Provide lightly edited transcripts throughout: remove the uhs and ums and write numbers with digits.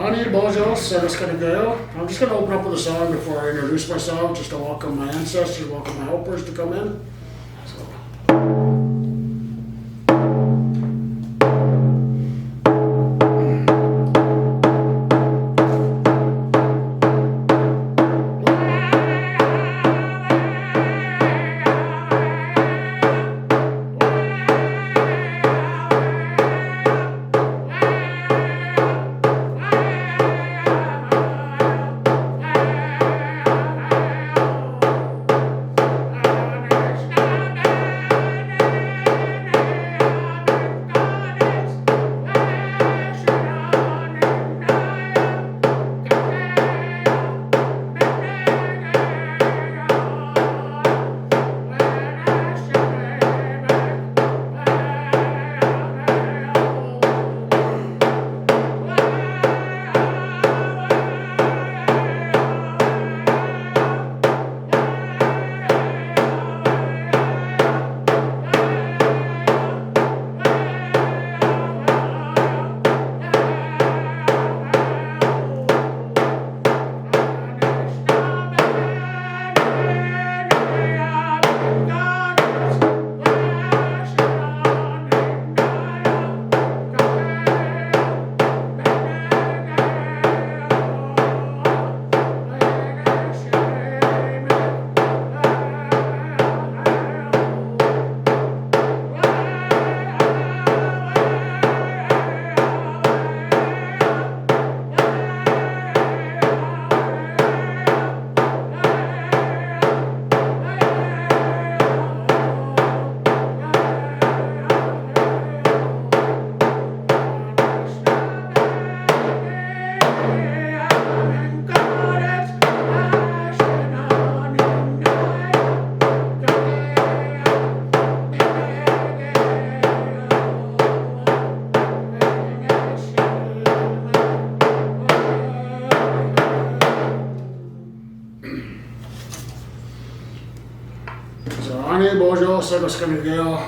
Bi-naagozi. I'm just going to open up with a song before I introduce myself, just to welcome my ancestors, welcome my helpers to come in.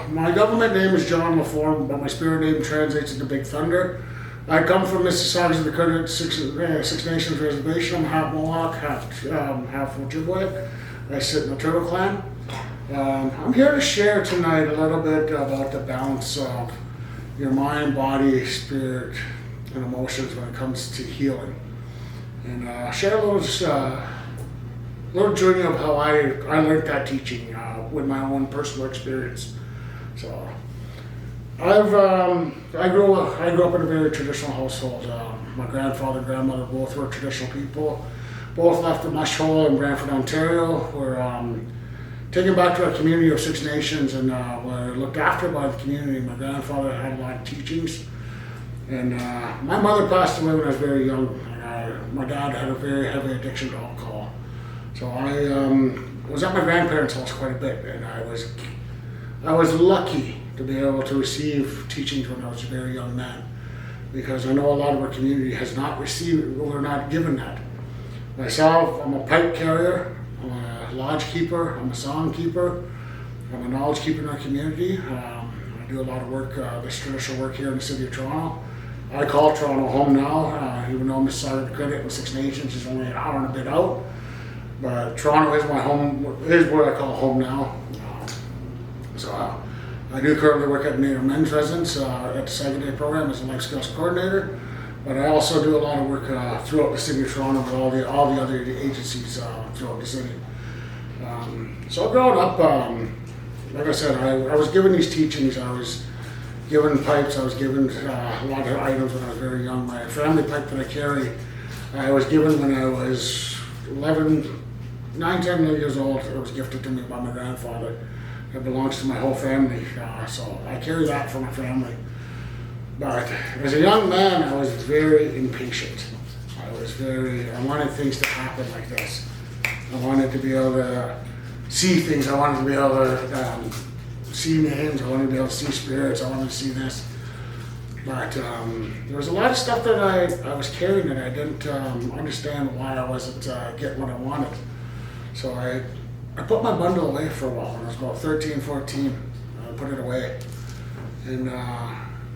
My government name is John LaForme, but my spirit name translates into Big Thunder. I come from Mississagas, the current Six Nations Reservation. I'm half Mohawk, half Ojibway. I sit in the Turtle Clan. I'm here to share tonight a little bit about the balance of your mind, body, spirit, and emotions when it comes to healing. And share a little journey of how I learned that teaching with my own personal experience. So, I grew up in a very traditional household. My grandfather and grandmother both were traditional people. Both left the mush hole in Brantford, Ontario. Were taken back to a community of Six Nations and were looked after by the community. My grandfather had a lot of teachings, and my mother passed away when I was very young. And my dad had a very heavy addiction to alcohol. So I was at my grandparents' house quite a bit, and I was lucky to be able to receive teachings when I was a very young man, because I know a lot of our community has not received or not given that. Myself, I'm a pipe carrier, I'm a lodge keeper, I'm a song keeper, I'm a knowledge keeper in our community. I do a lot of work, this traditional work here in the city of Toronto. I call Toronto home now, even though Mississagas and Six Nations is only an hour and a bit out. But Toronto is my home, is what I call home now. I do currently work at Native Men's Residence at the second day program as a life skills coordinator. But I also do a lot of work throughout the city of Toronto with all the other agencies throughout the city. So growing up, like I said, I was given these teachings. I was given pipes. I was given a lot of items when I was very young. My family pipe that I carry, I was given when I was 9, 10 years old. It was gifted to me by my grandfather. It belongs to my whole family, so I carry that for my family. But as a young man, I was very impatient. I wanted things to happen like this. I wanted to be able to see things. I wanted to be able to see names. I wanted to be able to see spirits. I wanted to see this. But there was a lot of stuff that I was carrying that I didn't understand why I wasn't getting what I wanted. So I put my bundle away for a while when I was about 13, 14. I put it away. And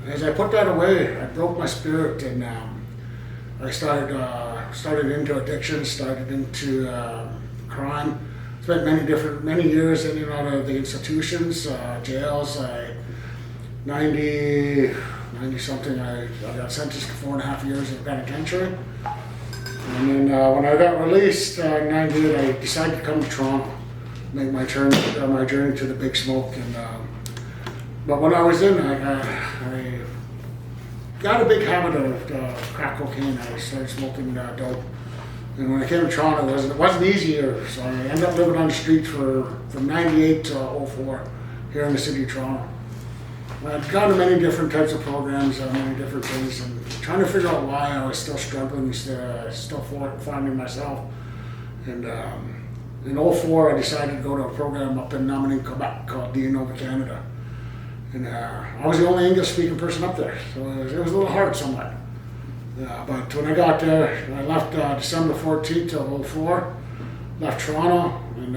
as I put that away, I broke my spirit, and I started into addiction, started into crime. Spent many years in and out of the institutions, jails. 90 something, I got sentenced to 4.5 years in penitentiary. And then when I got released in 98, I decided to come to Toronto, make my journey to the Big Smoke. And but when I was in, I got a big habit of crack cocaine. I started smoking dope. And when I came to Toronto, it wasn't easier. So I ended up living on the street from 98 to 04 here in the city of Toronto. I'd gone to many different types of programs, many different things, and trying to figure out why I was still struggling, still finding myself. And in 04, I decided to go to a program up in Namadine, Quebec called Bi-naagozi Canada. And I was the only English-speaking person up there, so it was a little hard somewhat. But when I got there, I left December 14th of 04, left Toronto, and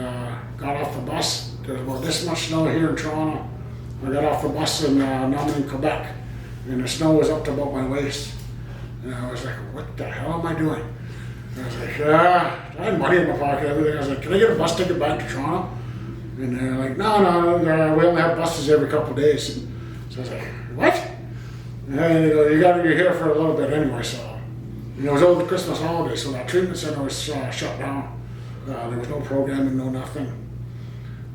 got off the bus. There was about this much snow here in Toronto. I got off the bus in Namadine, Quebec, and the snow was up to about my waist. And I was like, what the hell am I doing? And I was like, I had money in my pocket, everything. I was like, can I get a bus ticket back to Toronto? And they're like, no, we only have buses every couple of days. And so I was like, what? And you're here for a little bit anyway, so. And it was over the Christmas holidays, so that treatment center was shut down. There was no programming, no nothing.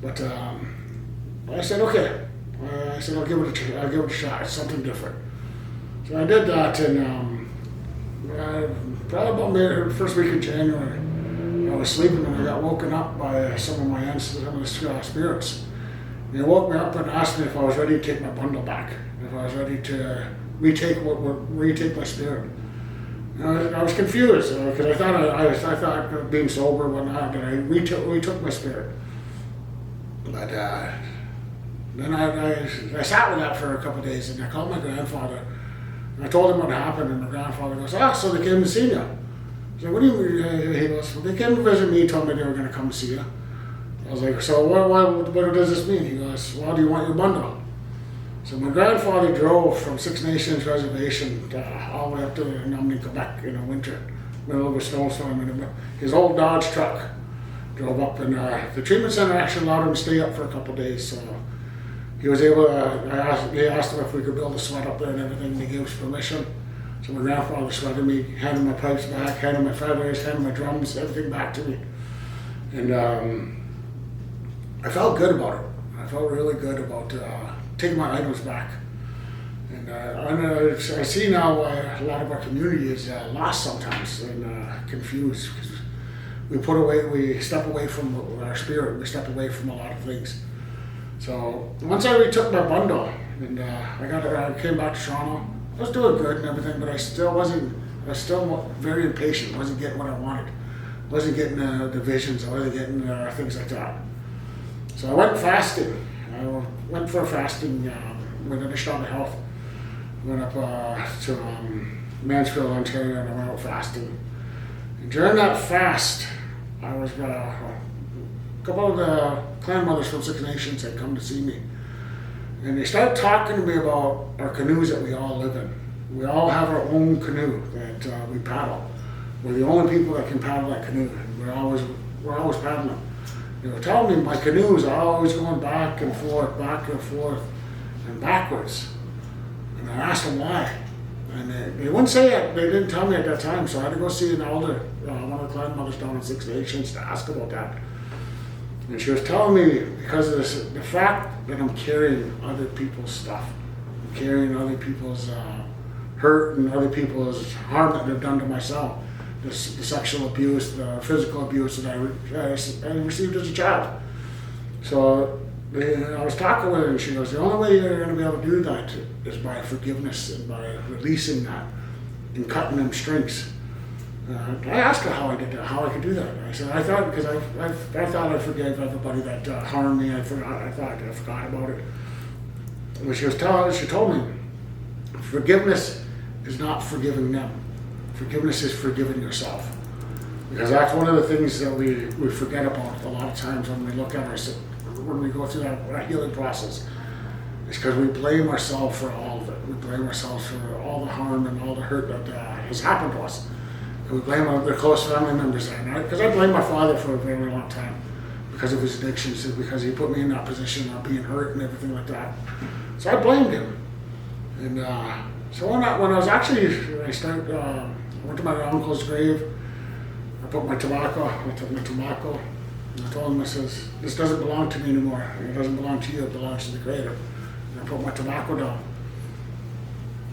But I said, okay. I said, I'll give it a shot. It's something different. So I did that, and probably about the first week of January, I was sleeping and I got woken up by some of my ancestors, spirits. They woke me up and asked me if I was ready to take my bundle back, if I was ready to retake my spirit. And I was confused because I thought being sober and whatnot, that I retook my spirit. But then I sat with that for a couple of days, and I called my grandfather. And I told him what happened, and my grandfather goes, so they came to see you. I said, what do you mean? He goes, well, they came to visit me, told me they were going to come see you. I was like, so what does this mean? He goes, well, do you want your bundle? So my grandfather drove from Six Nations Reservation all the way up to Namadine, Quebec in the winter, middle of a snowstorm. And his old Dodge truck drove up, and the treatment center actually allowed him to stay up for a couple of days. So he was able to, they asked him if we could build a sweat up there and everything, and they gave us permission. So my grandfather sweated me, handed my pipes back, handed my feathers, handed my drums, everything back to me. And I felt good about it. I felt really good about taking my items back. And I see now why a lot of our community is lost sometimes and confused. We step away from our spirit, we step away from a lot of things. So once I retook my bundle, and I came back to Toronto, I was doing good and everything, but I was still very impatient. I wasn't getting what I wanted. I wasn't getting the visions. I wasn't getting things like that. So I went fasting. I went for a fasting with an Islamic health. Went up to Mansfield, Ontario, and I went out fasting. And during that fast, I was a couple of the clan mothers from Six Nations had come to see me. And they started talking to me about our canoes that we all live in. We all have our own canoe that we paddle. We're the only people that can paddle that canoe. We're always paddling. They were telling me my canoes are always going back and forth, and backwards. And I asked them why. And they wouldn't say it. They didn't tell me at that time, so I had to go see an elder, one of the clan mothers down in Six Nations, to ask about that. And she was telling me because of the fact that I'm carrying other people's stuff, I'm carrying other people's hurt and other people's harm that they've done to myself, the sexual abuse, the physical abuse that I received as a child. So I was talking with her, and she goes, the only way you're going to be able to do that is by forgiveness and by releasing that and cutting them strings. I asked her how I did that, how I could do that. I said, I thought I forgave everybody that harmed me. I thought I forgot about it. When she told me, forgiveness is not forgiving them. Forgiveness is forgiving yourself. Because that's one of the things that we forget about a lot of times when we look at ourselves, when we go through that healing process. It's because we blame ourselves for all of it. We blame ourselves for all the harm and all the hurt that has happened to us. We blame their close family members there, because I blamed my father for a very long time because of his addictions, because he put me in that position of being hurt and everything like that. So I blamed him. And so when I was actually, I went to my uncle's grave. I took my tobacco, and I told him, I says, this doesn't belong to me anymore. It doesn't belong to you, it belongs to the Creator. And I put my tobacco down.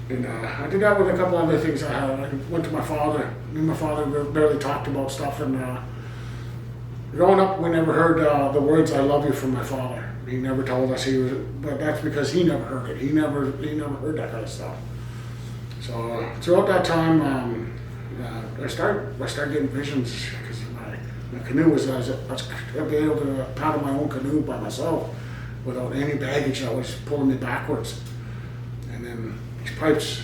And I did that with a couple other things I had. I went to my father. Me and my father barely talked about stuff. And growing up, we never heard the words "I love you" from my father. He never told us he was, but that's because he never heard it. He never heard that kind of stuff. So throughout that time, I started getting visions because my canoe was I was being able to paddle my own canoe by myself without any baggage that was pulling me backwards. And then the pipes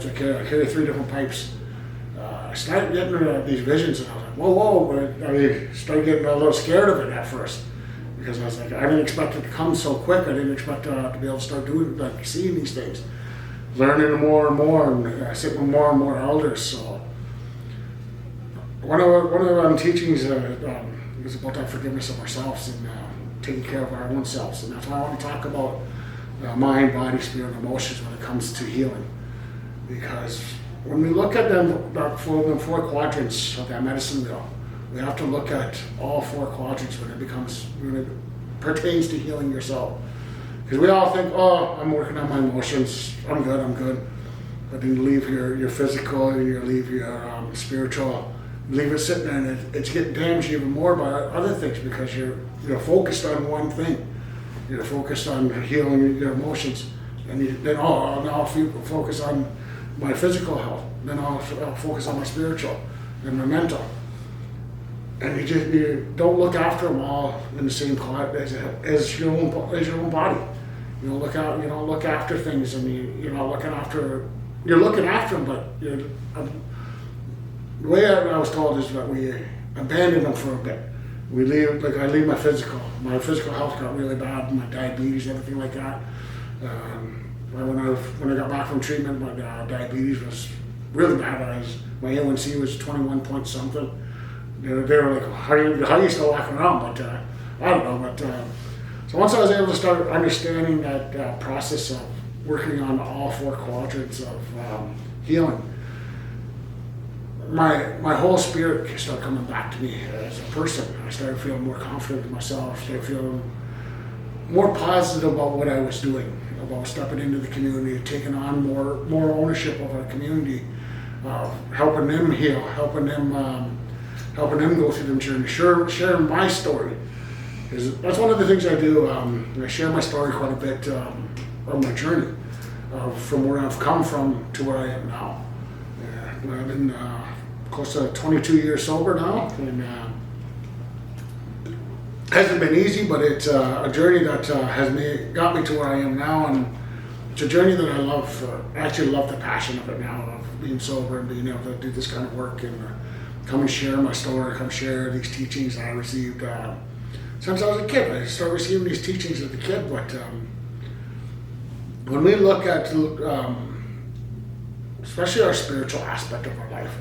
I carry 3 different pipes. I started getting these visions, and I was like, whoa. I started getting a little scared of it at first, because I was like, I didn't expect it to come so quick. I didn't expect to be able to start seeing these things, learning more and more, and sitting with more and more elders. So one of the teachings is about that forgiveness of ourselves and taking care of our own selves, and that's why I want to talk about mind, body, spirit, and emotions when it comes to healing. Because when we look at the 4 quadrants of that medicine wheel, we have to look at all 4 quadrants when it pertains to healing yourself. Because we all think, oh, I'm working on my emotions, I'm good. But then you leave your physical, and you leave your spiritual, you leave it sitting there, and it's getting damaged even more by other things, because you're focused on one thing. You're focused on healing your emotions, and then I'll focus on my physical health. Then I'll focus on my spiritual and my mental. And you don't look after them all in the same pot as your own body. You don't look after things, and you're not looking after. You're looking after them, but the way I was told is that we abandon them for a bit. I leave my physical. My physical health got really bad, my diabetes, everything like that. When I got back from treatment, my diabetes was really bad. My A1C was 21 point something. They were like, how are you still walking around? But I don't know. But so once I was able to start understanding that process of working on all 4 quadrants of healing, my whole spirit started coming back to me as a person. I started feeling more confident in myself. I started feeling more positive about what I was doing, about stepping into the community, taking on more ownership of our community, helping them heal, helping them go through their journey, sharing my story. Because that's one of the things I do. I share my story quite a bit of my journey, from where I've come from to where I am now. I've been close to 22 years sober now, and hasn't been easy, but it's a journey that got me to where I am now, and it's a journey that I love. I actually love the passion of it now, of being sober and being able to do this kind of work and come and share my story, come share these teachings that I received since I was a kid. I started receiving these teachings as a kid, but when we look at especially our spiritual aspect of our life,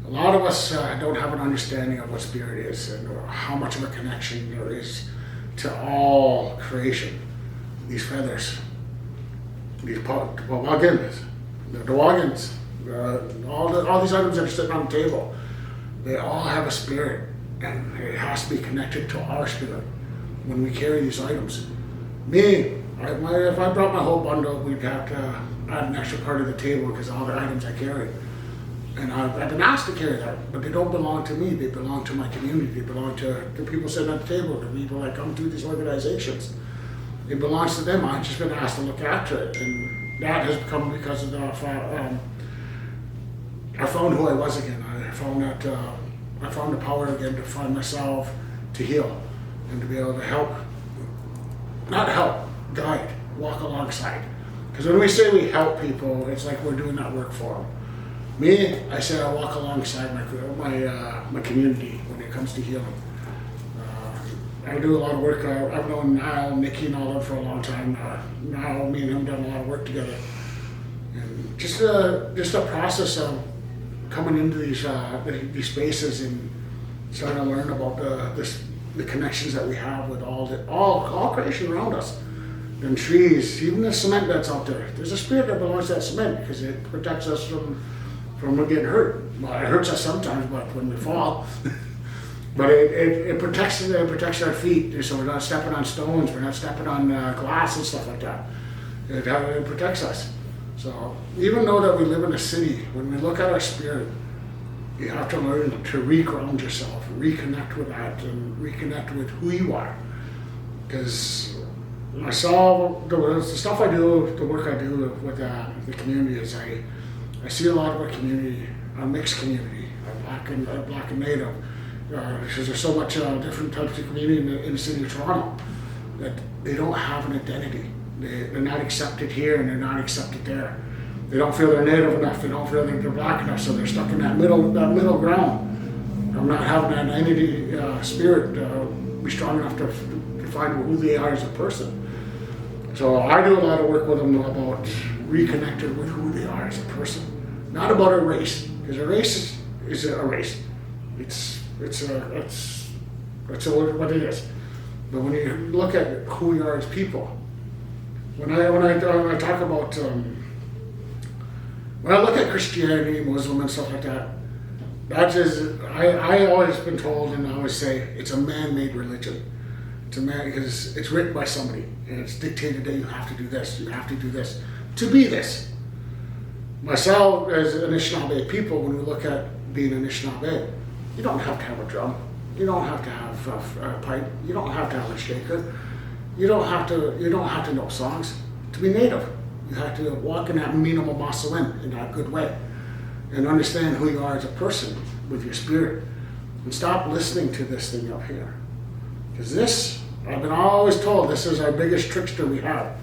a lot of us don't have an understanding of what spirit is and how much of a connection there is to all creation. These feathers, these wagons, all these items that are sitting on the table, they all have a spirit, and it has to be connected to our spirit when we carry these items. If I brought my whole bundle, we'd have to add an extra part of the table because of all the items I carry. And I've been asked to carry that, but they don't belong to me. They belong to my community. They belong to the people sitting at the table, the people that come through these organizations. It belongs to them. I've just been asked to look after it, and that has come because of I found who I was again. I found the power again to find myself, to heal, and to be able to guide, walk alongside. Because when we say we help people, it's like we're doing that work for them. Me, I say I walk alongside my community when it comes to healing. I do a lot of work. I've known Niall, Nikki, and all them for a long time. Niall, me and him done a lot of work together. And just a process of coming into these spaces and starting to learn about the connections that we have with all creation around us. And trees, even the cement that's out there. There's a spirit that belongs to that cement because it protects us from getting hurt. Well, it hurts us sometimes, but when we fall. But it protects our feet, so we're not stepping on stones, we're not stepping on glass and stuff like that. It protects us. So even though that we live in a city, when we look at our spirit, you have to learn to reground yourself, reconnect with that, and reconnect with who you are. Because myself, the stuff I do, the work I do with the community is I see a lot of our community, our mixed community, our black and native, because there's so much different types of community in the city of Toronto that they don't have an identity. They're not accepted here and they're not accepted there. They don't feel they're native enough. They don't feel that they're black enough, so they're stuck in that middle ground. I'm not having that identity spirit be strong enough to find who they are as a person. So I do a lot of work with them about reconnecting with who they are as a person, not about a race, because a race is a race. It's what it is. But when you look at who we are as people, when I talk about when I look at Christianity, Muslim, and stuff like that, that is I always been told, and I always say it's a man-made religion. It's a man because it's written by somebody and it's dictated that you have to do this, you have to do this to be this. Myself as an Anishinaabe people, when we look at being an Anishinaabe, you don't have to have a drum, you don't have to have a pipe, you don't have to have a shaker, you don't have to know songs to be native. You have to walk in that minimal masalin in that good way and understand who you are as a person with your spirit and stop listening to this thing up here. Because this, I've been always told, this is our biggest trickster we have.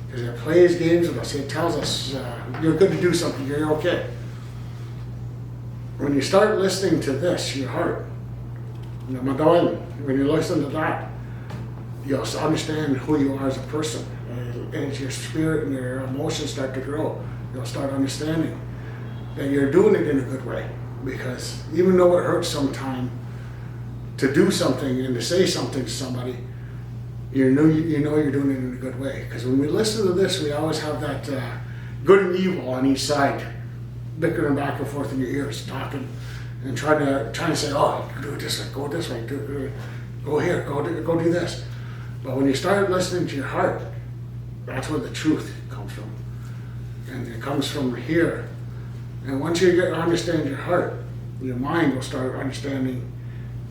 Because it plays games with us. It tells us, you're good to do something, you're okay. When you start listening to this, your heart, when you listen to that, you'll understand who you are as a person. And as your spirit and your emotions start to grow, you'll start understanding that you're doing it in a good way. Because even though it hurts sometimes to do something and to say something to somebody, you know you're doing it in a good way. Because when we listen to this, we always have that good and evil on each side, bickering back and forth in your ears, talking and trying to say, oh, do it this way, go this way, go here, go do this. But when you start listening to your heart, that's where the truth comes from. And it comes from here. And once you understand your heart, your mind will start understanding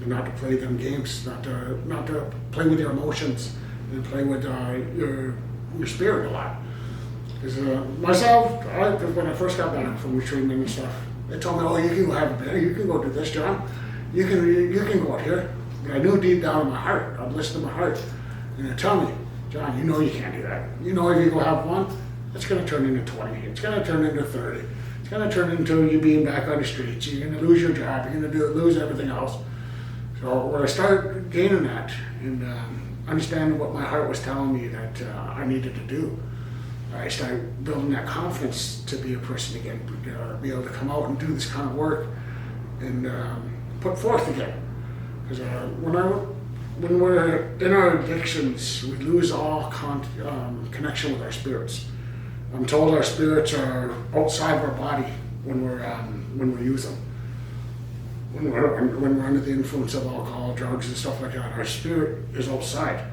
not to play them games, not to play with your emotions and play with your spirit a lot. Because myself, when I first got back from retreatment and stuff, they told me, oh, you can go have a beer, you can go do this, John. You can go out here. But I knew deep down in my heart, I'd listen to my heart, and they'd tell me, John, you know you can't do that. You know if you go have one, it's going to turn into 20. It's going to turn into 30. It's going to turn into you being back on the streets. You're going to lose your job. You're going to lose everything else. So when I started gaining that and understanding what my heart was telling me that I needed to do, I started building that confidence to be a person again, be able to come out and do this kind of work and put forth again. Because when we're in our addictions, we lose all connection with our spirits. I'm told our spirits are outside of our body when we use them. When we're under the influence of alcohol, drugs, and stuff like that, our spirit is outside.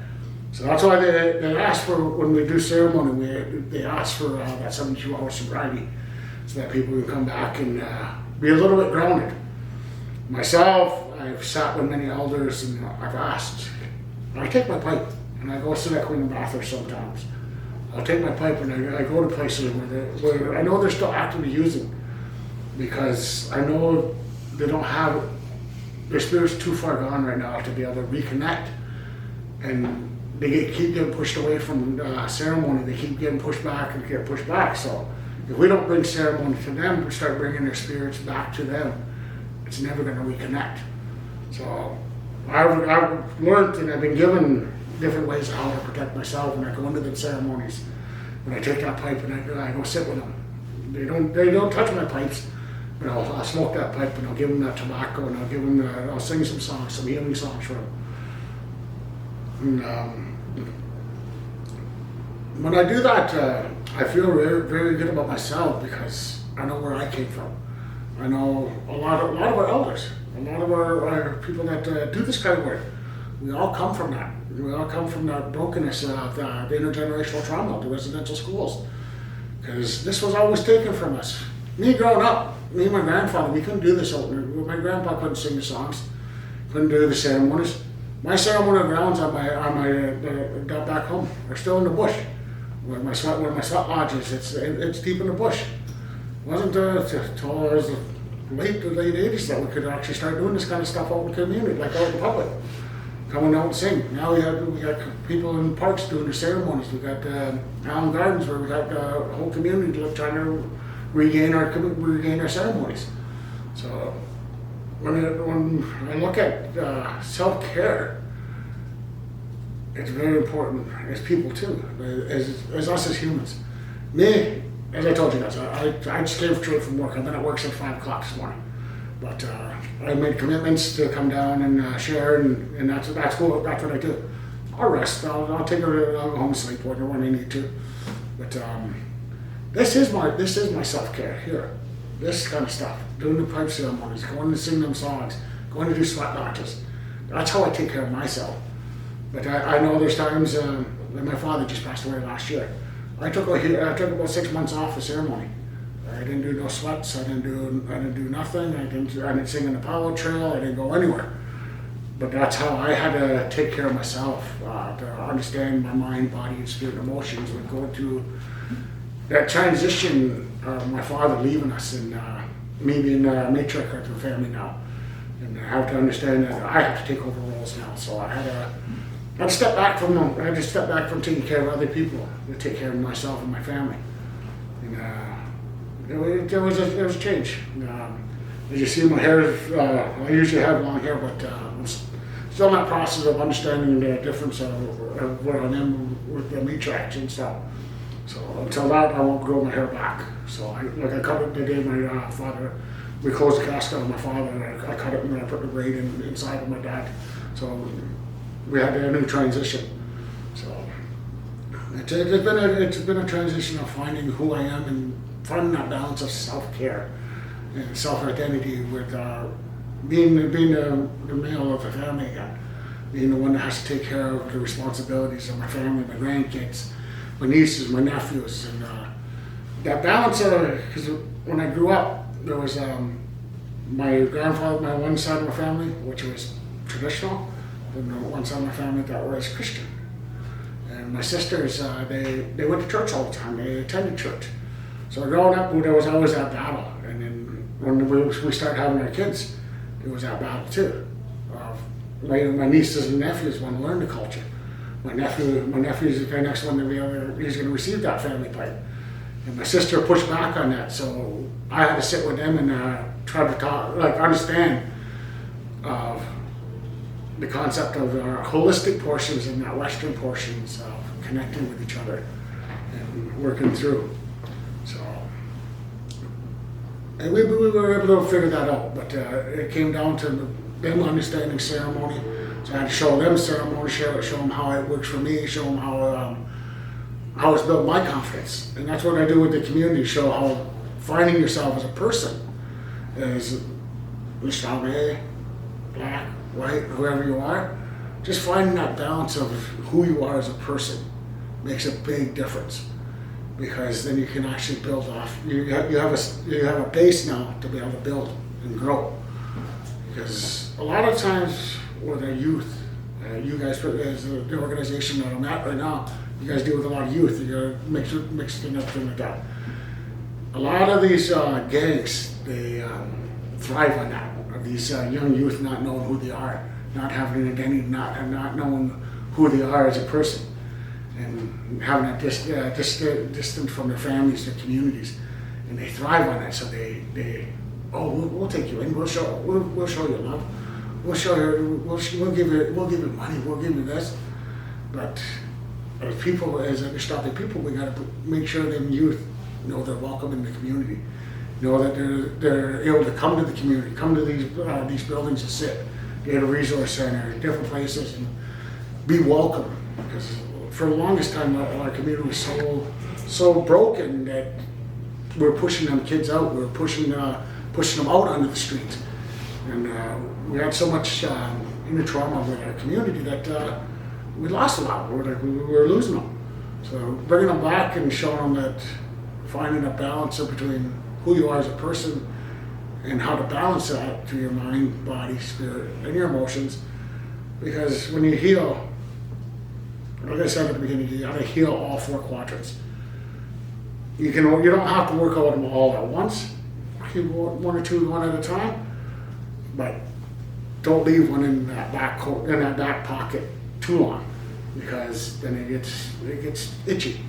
So that's why they ask for, when we do ceremony, they ask for that 72-hour sobriety, so that people can come back and be a little bit grounded. Myself, I've sat with many elders and I've asked. I take my pipe and I go sit at Queen and Bathurst sometimes. I'll take my pipe and I go to places where I know they're still actively using, because I know they don't have, their spirit's too far gone right now to be able to reconnect, and they keep getting pushed away from ceremony. They keep getting pushed back and get pushed back. So if we don't bring ceremony to them, we start bringing their spirits back to them, it's never going to reconnect. So I've learned and I've been given different ways of how to protect myself when I go into the ceremonies. When I take that pipe and I go sit with them, they don't touch my pipes. And I'll smoke that pipe and I'll give them that tobacco and I'll give them I'll sing some songs, some healing songs for them. And when I do that, I feel very, very good about myself because I know where I came from. I know a lot of our elders, a lot of our people that do this kind of work. We all come from that. We all come from that brokenness of the intergenerational trauma, the residential schools. Because this was always taken from us. Me growing up, me and my grandfather, we couldn't do this out there. My grandpa couldn't sing the songs, couldn't do the ceremonies. My ceremonial grounds on my got back home are still in the bush. Where my sweat lodge is, it's deep in the bush. It wasn't until it was the late 80s that we could actually start doing this kind of stuff out in the community, like out in the public. Coming out and sing. Now we got people in parks doing the ceremonies. We got Allen Gardens where we got the whole community trying to regain our ceremonies. So when I look at self-care, it's very important as people too, as us as humans. Me, as I told you guys, I just came straight from work. I've been at work since 5 o'clock this morning. But I made commitments to come down and share, and that's cool. That's what I do. I'll rest. I'll go home and sleep when I need to. But this is my self-care here. This kind of stuff, doing the pipe ceremonies, going to sing them songs, going to do sweat lodges. That's how I take care of myself. But I know there's times like my father just passed away last year. I took about 6 months off the ceremony. I didn't do no sweats. I didn't do nothing. I didn't sing on the power trail. I didn't go anywhere. But that's how I had to take care of myself, to understand my mind, body, and spirit, and emotions. When going through that transition, my father leaving us and me being a matriarch of the family now, and I have to understand that I have to take over roles now. So I had to step back from taking care of other people to take care of myself and my family. And, it was a change. As you see, my hair, I usually have long hair, but I'm still in that process of understanding the difference of where I am with the matriarch and stuff. So until that, I won't grow my hair back. So I cut it the day my father, we closed the casket on my father, and I cut it and I put the braid inside of my dad. So we had a new transition. So it's been a transition of finding who I am and finding that balance of self-care and self-identity with being the male of the family again, being the one that has to take care of the responsibilities of my family, my grandkids, my nieces, my nephews, and that balance because when I grew up, there was my grandfather, my one side of my family, which was traditional, and one side of my family that was Christian. And my sisters, they went to church all the time, they attended church. So growing up, there was always that battle, and then when we started having our kids, there was that battle too. My nieces and nephews want to learn the culture. My nephew's the next one he's going to receive that family pipe, and my sister pushed back on that. So I had to sit with them and try to understand the concept of our holistic portions and our Western portions of connecting with each other and working through. So, and we were able to figure that out, but it came down to them understanding ceremony. So I had to show them ceremony, show them how it works for me, show them how it's built my confidence. And that's what I do with the community, show how finding yourself as a person is Mississauga, black, white, whoever you are, just finding that balance of who you are as a person makes a big difference, because then you can actually build off. You have a base now to be able to build and grow. Because a lot of times with our youth, you guys, as the organization that I'm at right now, you guys deal with a lot of youth. You're mixing everything like that. A lot of these gangs, they thrive on that. These young youth not knowing who they are, not having an identity, not knowing who they are as a person, and having that distance from their families, their communities, and they thrive on that. So we'll take you in. We'll show you love. We'll show you. We'll give you money. We'll give you this. But as people, as understanding people, we got to make sure them youth know they're welcome in the community, You know, that they're able to come to the community, come to these buildings and sit, get a resource center, different places, and be welcome. Because for the longest time, our community was so broken that we're pushing them kids out. We're pushing them out onto the streets, and we had so much inner trauma with our community that we lost a lot. We were losing them. So bringing them back and showing them that finding a balance between who you are as a person and how to balance that through your mind, body, spirit, and your emotions. Because when you heal, like I said at the beginning, you gotta heal all 4 quadrants. You don't have to work out them all at once. You can one or two, one at a time, but don't leave one in that back pocket too long, because then it gets itchy.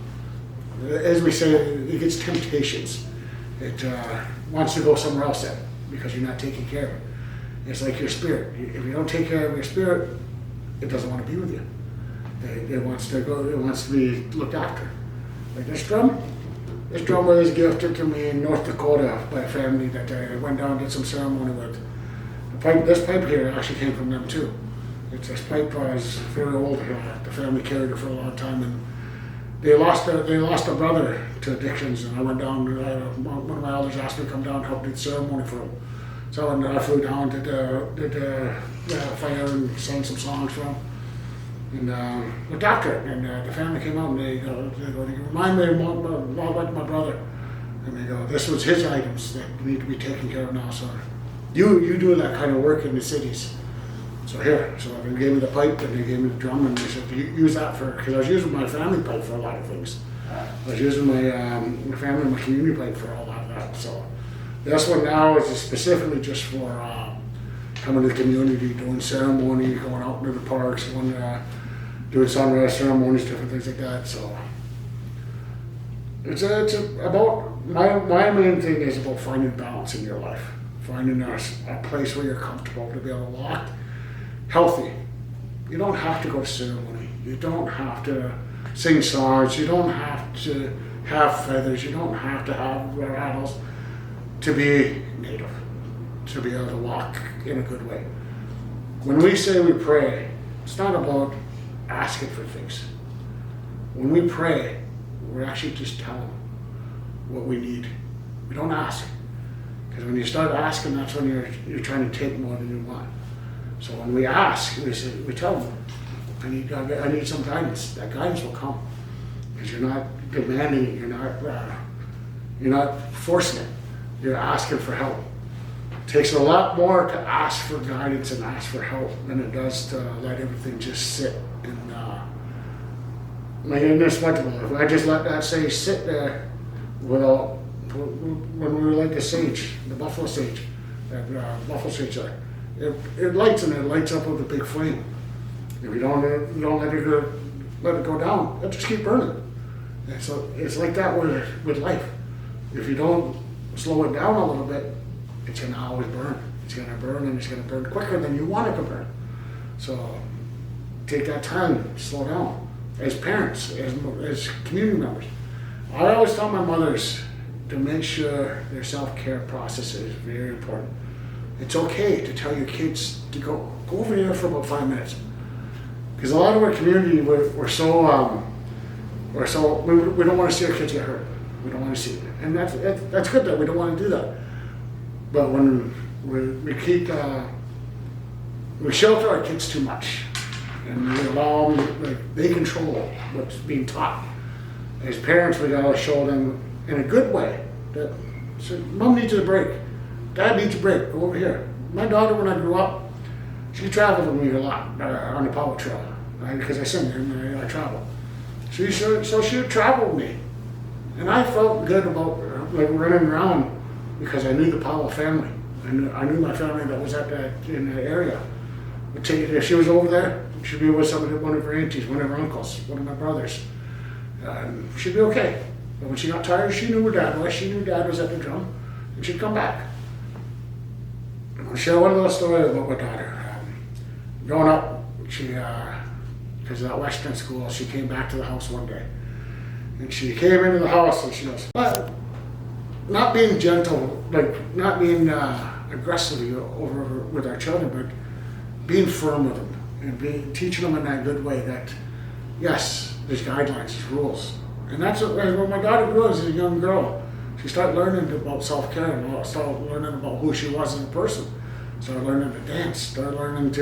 As we say, it gets temptations. It wants to go somewhere else then, because you're not taking care of it. It's like your spirit. If you don't take care of your spirit, it doesn't want to be with you. It wants to go. It wants to be looked after. Like this drum. This drum was gifted to me in North Dakota by a family that I went down and did some ceremony with. This pipe here actually came from them too. This pipe was very old. The family carried it for a long time, and they lost a brother to addictions. And I went down. One of my elders asked me to come down and help do the ceremony for him. So I flew down, did the fire and sang some songs for him, and looked after it. And the family came out and they remind me of like my brother. And they go, this was his items that need to be taken care of now. So you do that kind of work in the cities. So they gave me the pipe and they gave me the drum, and they said, use that because I was using my family pipe for a lot of things. I was using my family and my community pipe for a lot of that. So this one now is specifically just for coming to the community, doing ceremony, going out into the parks, doing sunrise ceremonies, different things like that. So it's about my main thing is about finding balance in your life, finding a place where you're comfortable to be able to walk healthy. You don't have to go to ceremony. You don't have to sing songs. You don't have to have feathers. You don't have to have rattles to be native, to be able to walk in a good way. When we say we pray, it's not about asking for things. When we pray, we're actually just telling what we need. We don't ask. Because when you start asking, that's when you're trying to take more than you want. So when we ask, we tell them, I need some guidance. That guidance will come. Because you're not demanding it, you're not forcing it. You're asking for help. It takes a lot more to ask for guidance and ask for help than it does to let everything just sit in this multiple. If I just let that sage sit there when we were like the sage, the buffalo sage, that buffalo sage there, it lights and it lights up with a big flame. If you don't let it go down, it'll just keep burning. And so it's like that with life. If you don't slow it down a little bit, it's going to always burn. It's going to burn, and it's going to burn quicker than you want it to burn. So take that time, slow down. As parents, as community members, I always tell my mothers to make sure their self-care process is very important. It's okay to tell your kids to go over there for about 5 minutes. Because a lot of our community, we don't want to see our kids get hurt. We don't want to see it. And that's good that we don't want to do that. But when we shelter our kids too much, and we allow them, they control what's being taught. As parents, we gotta show them in a good way that mom needs a break, dad needs a break, go over here. My daughter, when I grew up, she traveled with me a lot on the power trail, right? Because I sing and I travel. So she would travel with me. And I felt good about running around because I knew the Powell family. I knew my family that was in the area. If she was over there, she'd be with one of her aunties, one of her uncles, one of my brothers. She'd be okay. But when she got tired, she knew where dad was. She knew dad was at the drum, and she'd come back. I'll share one little story about my daughter. Growing up, because of that Western school, she came back to the house one day. And she came into the house and she goes, not being gentle, like not being aggressive over with our children, but being firm with them and teaching them in that good way that yes, there's guidelines, there's rules, and that's what, when my daughter grew as a young girl, she started learning about self-care and started learning about who she was as a person. Started learning to dance, started learning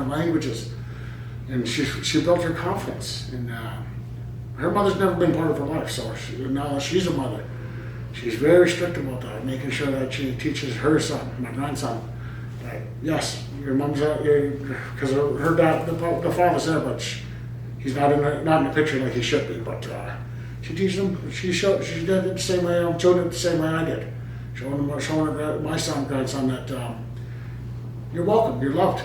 languages, and she built her confidence. And her mother's never been part of her life, so now that she's a mother, she's very strict about that, making sure that she teaches her son, my grandson, that yes, your mom's out here because her dad, the father's there, but he's not in the picture like he should be. But she teaches him. She did it the same way. I'm showing it the same way I did. Showing my grandson that you're welcome, you're loved,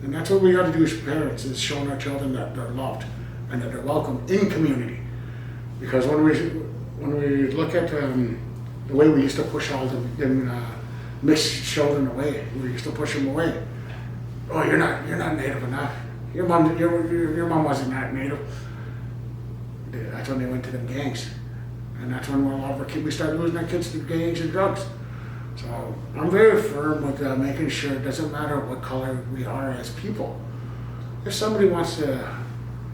and that's what we got to do as parents: is showing our children that they're loved and that they're welcome in community. Because when we look at the way we used to push all the mixed children away, we used to push them away. Oh, you're not Native enough. Your mom wasn't that Native. That's when they went to them gangs. And that's when a lot of our kids, we started losing our kids to gangs and drugs. So I'm very firm with making sure it doesn't matter what color we are as people. If somebody wants to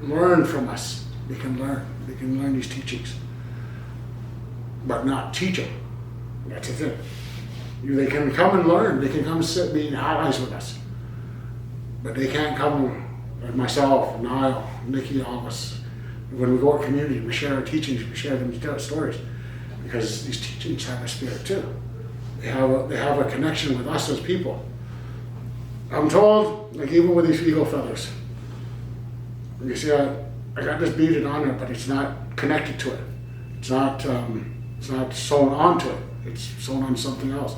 learn from us, they can learn. They can learn these teachings. But not teach them. That's the thing. They can come and learn. They can come sit being allies with us. But they can't come, like myself, Niall, Nikki, all of us. When we go to community, we share our teachings, we share them stories, because these teachings have a spirit too. They have a connection with us as people. I'm told, like even with these eagle feathers, you see, I got this beaded on there, but it's not connected to it. It's not sewn onto it. It's sewn on something else.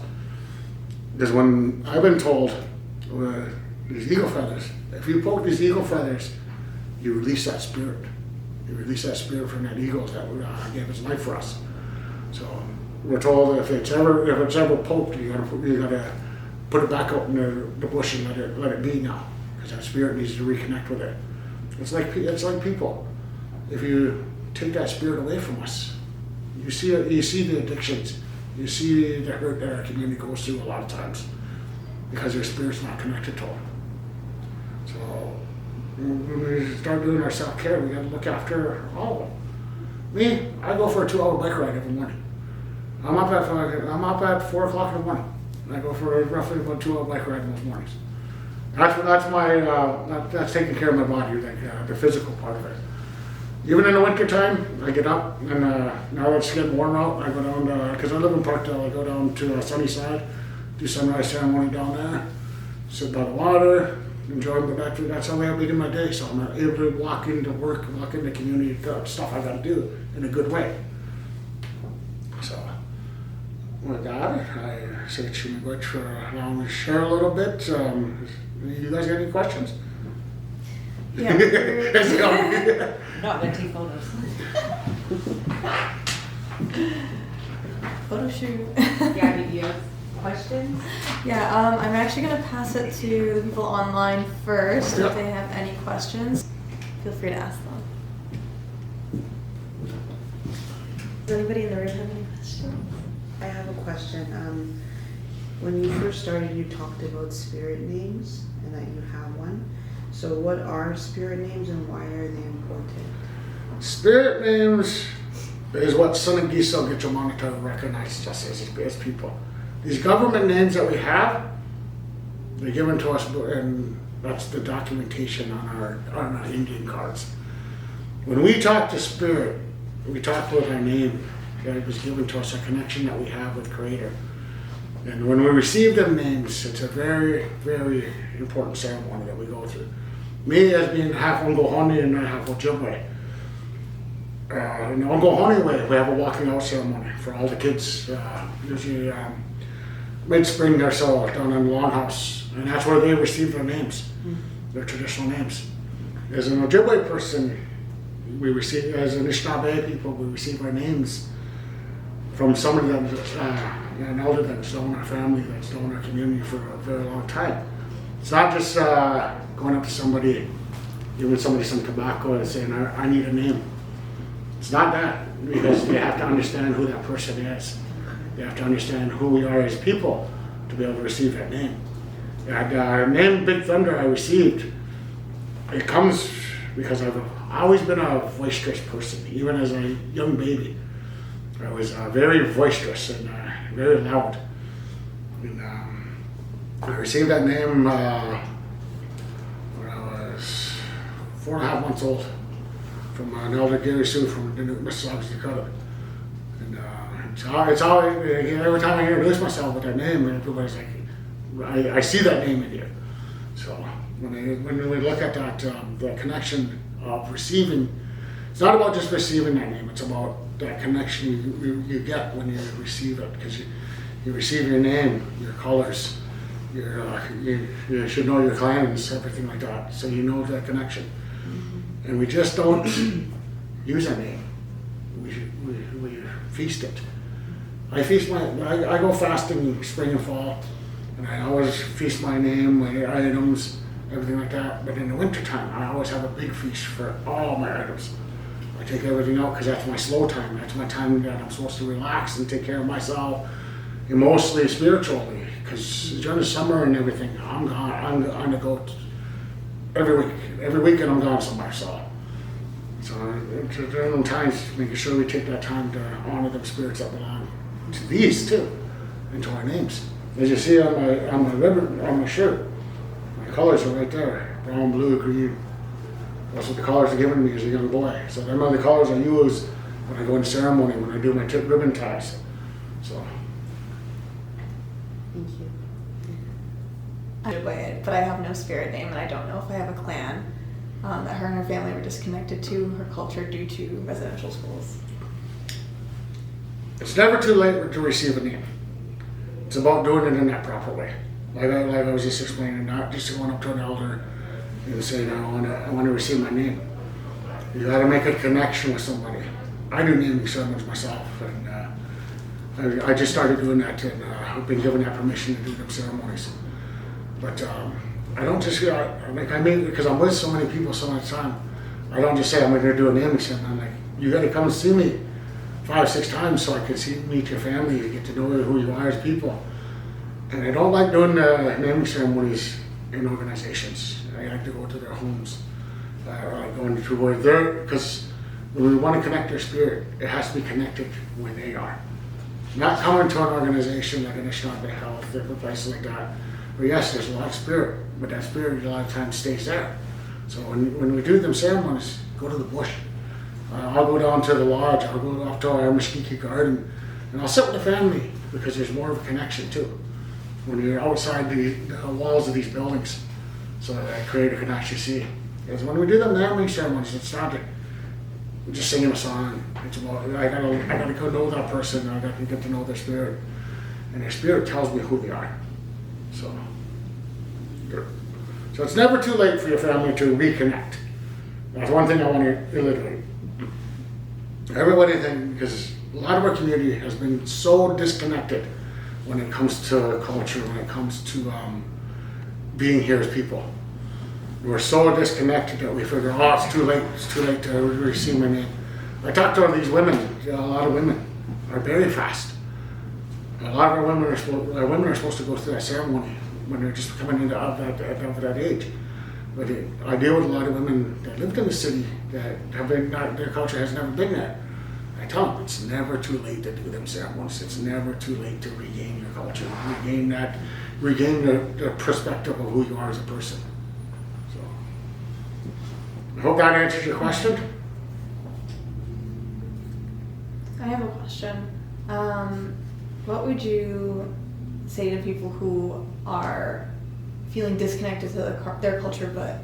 Because when I've been told these eagle feathers, if you poke these eagle feathers, you release that spirit. You release that spirit from that eagle that gave its life for us. So we're told if it's ever poked, you gotta put it back out in the bush and let it be now, because that spirit needs to reconnect with it. It's like people. If you take that spirit away from us, you see the addictions, you see the hurt that our community goes through a lot of times because their spirit's not connected to them. So when we start doing our self-care, we got to look after all of them. Me, I go for a 2-hour bike ride every morning. I'm up at 4 o'clock in the morning. And I go for roughly about 2-hour bike ride most mornings. That's taking care of my body, like the physical part of it. Even in the winter time, I get up and now it's getting warm out. I go down because I live in Parkdale. I go down to Sunnyside, do sunrise ceremony down there, sit by the water, enjoy my back. That's how I begin my day. So I'm able to walk into work, walk into community stuff I got to do in a good way. So with that, I say to you much for allowing me to share a little bit. You guys got any questions? Yeah. Not gonna take photos. Photo shoot. Yeah, do you have questions? Yeah, I'm actually gonna pass it to the people online first. If they have any questions, feel free to ask them. Does anybody in the room have any questions? I have a question. When you first started, you talked about spirit names and that you have one. So what are spirit names and why are they important? Spirit names is what Sun and Geese will get your monitor recognized just as people. These government names that we have, they're given to us, and that's the documentation on our Indian cards. When we talk to spirit, we talk with our name that it was given to us, a connection that we have with Creator. And when we receive them names, it's a very, very important ceremony that we go through. Me as being half Ongohoney and half Ojibway. In the Ongohoney way, we have a walking out ceremony for all the kids, usually mid-spring or so, down in the Longhouse. And that's where they receive their names, their traditional names. As an Ojibway person, we receive, as an Anishinaabe people, we receive our names from somebody that's an elder that's known our family, that's known our community for a very long time. It's not just going up to somebody, giving somebody some tobacco and saying, I need a name. It's not that, because they have to understand who that person is. They have to understand who we are as people to be able to receive that name. And name Big Thunder I received, it comes because I've always been a boisterous person, even as a young baby. I was very boisterous and very loud. And I received that name when I was 4.5 months old from an elder Gary Sue from Mississagas, Dakota. And it's always, every time I introduce myself with that name, everybody's like, I see that name in you. So when we look at that connection of receiving, it's not about just receiving that name, it's about that connection you get when you receive it, because you receive your name, your colors, you should know your clans, everything like that, so you know that connection. And we just don't use our name, we feast it. I go fasting spring and fall, and I always feast my name, my items, everything like that. But in the wintertime, I always have a big feast for all my items. I take everything out because that's my slow time. That's my time that I'm supposed to relax and take care of myself, emotionally, spiritually. Because during the summer and everything, I'm gone. I'm on the go every week. Every weekend I'm gone somewhere. So during them times, making sure we take that time to honor the spirits that belong to these too, and to our names. As you see on my ribbon, on my shirt, my colors are right there: brown, blue, green. That's what the colors are given me as a young boy. So them are the colors I use when I go into ceremony, when I do my ribbon ties. So. Thank you. Ojibway, but I have no spirit name, and I don't know if I have a clan. That her and her family were disconnected to her culture due to residential schools. It's never too late to receive a name. It's about doing it in that proper way. Like I was just explaining, not just going up to an elder and saying, I want to receive my name. You got to make a connection with somebody. I do naming ceremonies myself, and I just started doing that, and I've been given that permission to do them ceremonies. But I don't just because I'm with so many people so much time. I don't just say I'm going to do a naming ceremony. I'm like, you got to come and see me 5-6 times so I can meet your family and get to know who you are as people. And I don't like doing naming ceremonies in organizations. I like to go to their homes. I like going to where they're, because when we want to connect their spirit, it has to be connected where they are. Not coming to an organization like an Anishinaabe Health or places like that. But yes, there's a lot of spirit, but that spirit a lot of times stays there. So when we do them ceremonies, go to the bush. I'll go down to the lodge, I'll go off to our Mishkiki garden, and I'll sit with the family because there's more of a connection too. When you're outside the walls of these buildings, so that I create a connection, see. Because when we do them naming ceremonies, it's not just singing a song. It's about, I gotta go know that person, I gotta get to know their spirit. And their spirit tells me who they are. So it's never too late for your family to reconnect. That's one thing I want to reiterate. Everybody because a lot of our community has been so disconnected when it comes to culture, when it comes to being here as people. We're so disconnected that we figure, it's too late to receive my name. I talked to these women, a lot of women are very fast. A lot of our women are supposed to go through that ceremony when they're just coming into of that age. But I deal with a lot of women that lived in the city that their culture has never been there. I tell them it's never too late to do them ceremonies. It's never too late to regain your culture, regain the perspective of who you are as a person. So I hope that answers your question. I have a question. What would you say to people who are feeling disconnected to their culture but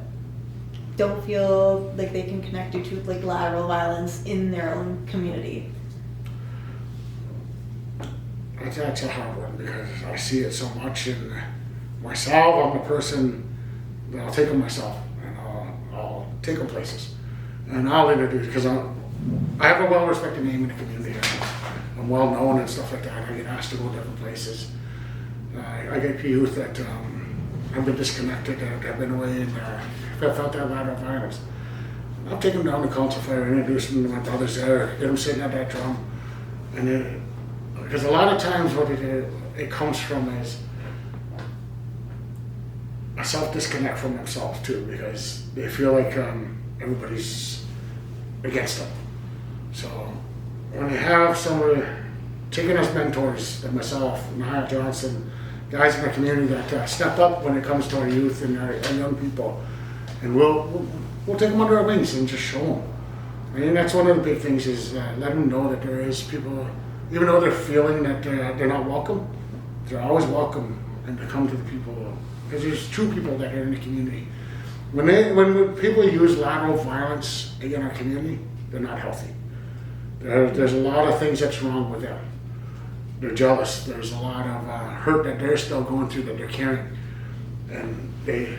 don't feel like they can connect due to like lateral violence in their own community? That's a hard one because I see it so much in myself. I'm a person that I'll take them myself and I'll take them places and I'll introduce because I have a well-respected name in the community. I'm well known and stuff like that. I get asked to go different places. I get youth that have been disconnected, that have been away, and have felt that lateral violence. I'll take them down to council fire, introduce them to my brothers there, get them sitting at that drum. And because a lot of times what it comes from is a self-disconnect from themselves too, because they feel like everybody's against them. So when you have somebody taking us mentors, like myself, Mohawk Johnson, guys in the community that step up when it comes to our youth and our young people, and we'll take them under our wings and just show them. I mean, that's one of the big things is let them know that there is people, even though they're feeling that they're not welcome, they're always welcome, and to come to the people, because there's true people that are in the community. When people use lateral violence in our community, they're not healthy. There's a lot of things that's wrong with them. They're jealous. There's a lot of hurt that they're still going through that they're carrying, and they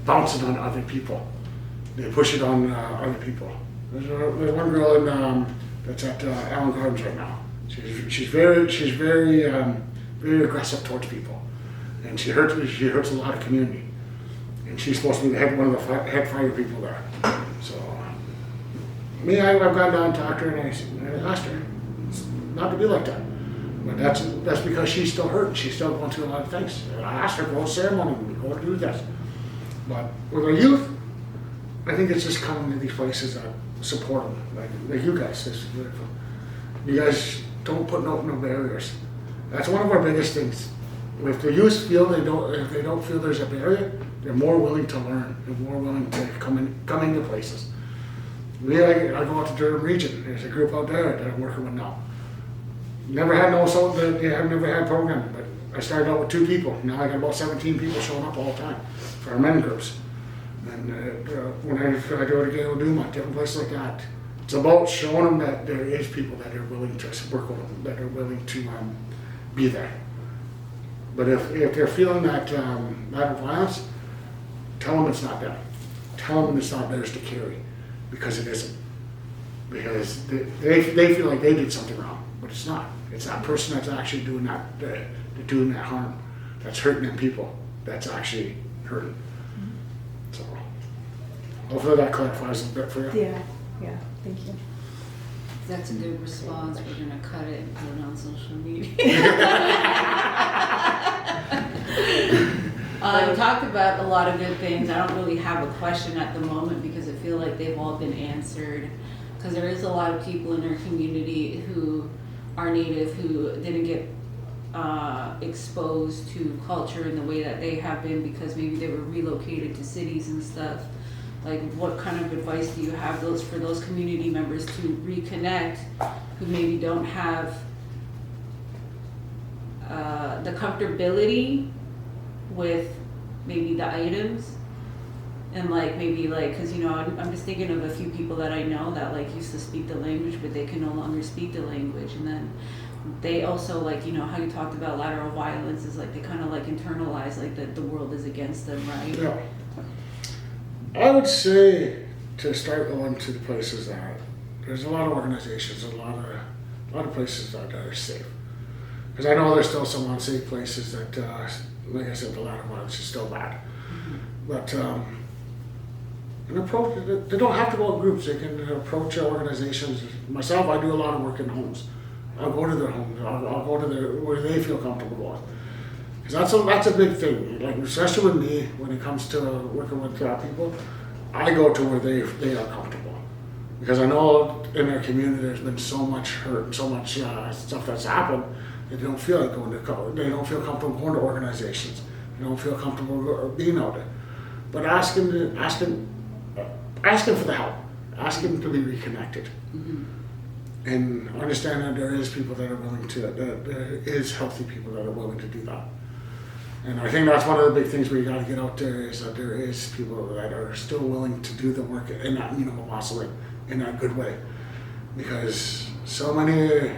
bounce it on other people. They push it on other people. There's one girl that's at Allen Gardens right now. She's very aggressive towards people, and she hurts a lot of community. And she's supposed to be one of the head fire people there. So I've gone down and talked to her, and I asked her not to be like that. But that's because she's still hurt. She's still going through a lot of things. I asked her, go to ceremony, go do this. But with our youth, I think it's just coming to these places that support them, like you guys. You guys don't put no barriers. That's one of our biggest things. If the youth feel if they don't feel there's a barrier, they're more willing to learn. They're more willing to come into places. I go out to Durham Region. There's a group out there that I'm working with now. Never had they have never had programming, but I started out with 2 people. Now I got about 17 people showing up all the time for our men groups. And when I go to Gale Dumont, different places like that, it's about showing them that there is people that are willing to work with them, that are willing to be there. But if they're feeling that violence, tell them it's not them. Tell them it's not theirs to carry, because it isn't. Because they feel like they did something wrong, but it's not. It's that person that's actually doing that harm, that's hurting them people, that's actually hurting. So hopefully that clarifies a bit for you. Yeah, thank you. That's a good response. We're gonna cut it and put it on social media. You talked about a lot of good things. I don't really have a question at the moment because I feel like they've all been answered. Because there is a lot of people in our community who are Native who didn't get exposed to culture in the way that they have been because maybe they were relocated to cities and stuff. Like, what kind of advice do you have for those community members to reconnect who maybe don't have the comfortability with maybe the items? And maybe because I'm just thinking of a few people that I know that used to speak the language, but they can no longer speak the language. And then they also how you talked about lateral violence is they kind of internalize that the world is against them, right? Yeah. I would say to start going to the places that there's a lot of organizations, a lot of places that are safe. Because I know there's still some unsafe places that, like I said, the lateral violence is still bad. Mm-hmm. But they don't have to go in groups. They can approach organizations. Myself, I do a lot of work in homes. I'll go to their homes. I'll go to where they feel comfortable going. Because that's a big thing. Especially with me, when it comes to working with people, I go to where they are comfortable. Because I know in their community there's been so much hurt and so much stuff that's happened that they don't feel like they don't feel comfortable going to organizations. They don't feel comfortable being out there. But ask them for the help. Ask them to be reconnected. Mm-hmm. And understand that there is people that are willing to, that there is healthy people that are willing to do that. And I think that's one of the big things we got to get out there is that there is people that are still willing to do the work in that minimal muscling, in that good way. Because we've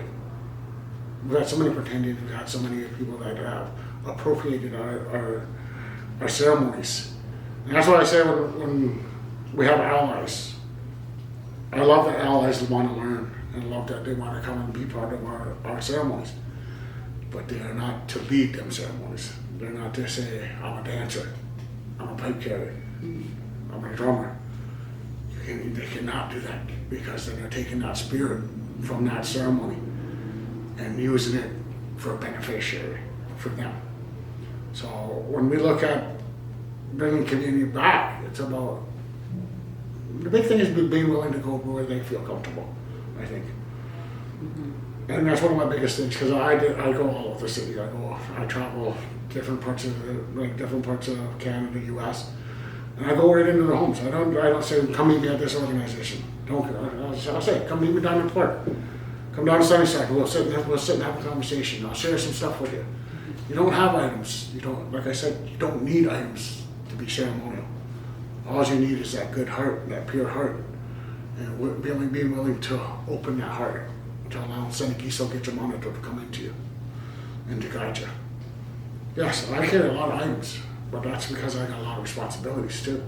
had so many pretending, we've had so many people that have appropriated our ceremonies. And that's why I say when we have allies, I love that allies want to learn and love that they want to come and be part of our ceremonies. But they are not to lead them ceremonies. They're not to say, I'm a dancer, I'm a pipe carrier, I'm a drummer. You they cannot do that because they're taking that spirit from that ceremony and using it for a beneficiary for them. So when we look at bringing community back, it's about, the big thing is being willing to go where they feel comfortable, I think. And that's one of my biggest things, because I go all over the city. I travel different parts of Canada, US, and I go right into the homes. I don't say, come meet me at this organization. I'll say, come meet me down in the park. Come down to Sunnyside. We'll sit and have a conversation. I'll share some stuff with you. You don't have items. You don't, like I said, you don't need items to be ceremonial. All you need is that good heart, that pure heart, and being willing to open that heart to allow Senegiso Gitchamana to come into you and to guide you. Yes, I carry a lot of items, but that's because I got a lot of responsibilities too.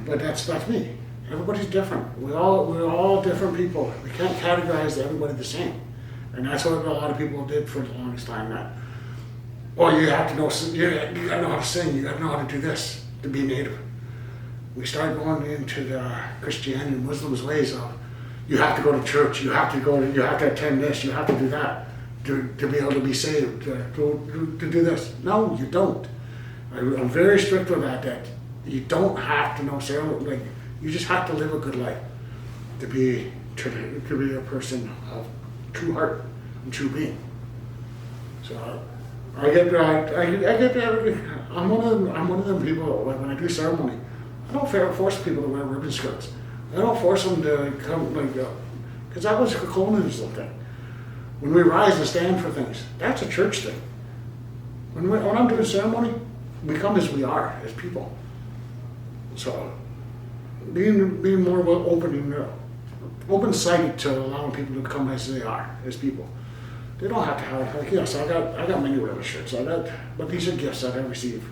But that's me. Everybody's different. We're all different people. We can't categorize everybody the same. And that's what a lot of people did for the longest time. That, oh, you have to know, you got to know how to sing, you got to know how to do this to be Native. We started going into the Christianity and Muslims ways of, you have to go to church, you have to attend this, you have to do that to be able to be saved, to do this. No, you don't. I'm very strict with that you don't have to know ceremony. Like, you just have to live a good life to be a person of true heart and true being. So I get that. I'm one of them people. Like, when I do ceremony, I don't force people to wear ribbon skirts. I don't force them to come because that was a colonialism thing. When we rise and stand for things, that's a church thing. When I'm doing ceremony, we come as we are, as people. So being more open-sided to allowing people to come as they are, as people. They don't have to have, like, yes, I got many ribbon shirts, but these are gifts that I receive.